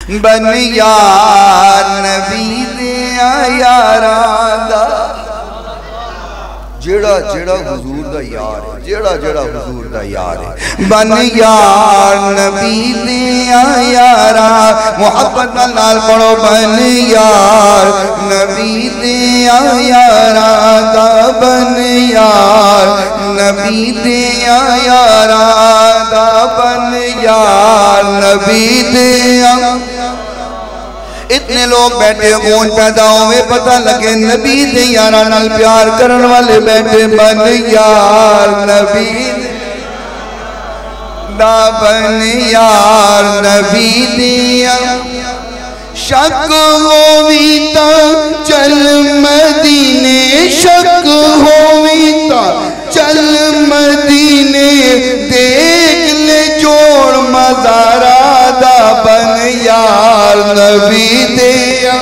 بن یار نبی دیا یاراں دا جڑا جڑا حضور دا یار ہے جڑا جڑا حضور دا یار ہے بن یار نبی دیا یاراں محبت نال پڑھو بن یار نبی دیا یاراں دا بن یار نبی دیا یاراں دا بن یار نبی دیا اتنے لوگ بیٹھے خون پیدا ہوئے پتہ لگے نبی دے یاراں نال پیار کرن والے بیٹھے بن یار نبی دا بن یار نبی دیا شک ہوئی تا چل مدینے شک ہوئی تا چل مدینے دیکھ لے جوڑ مزارہ دا بن یار نبی دیا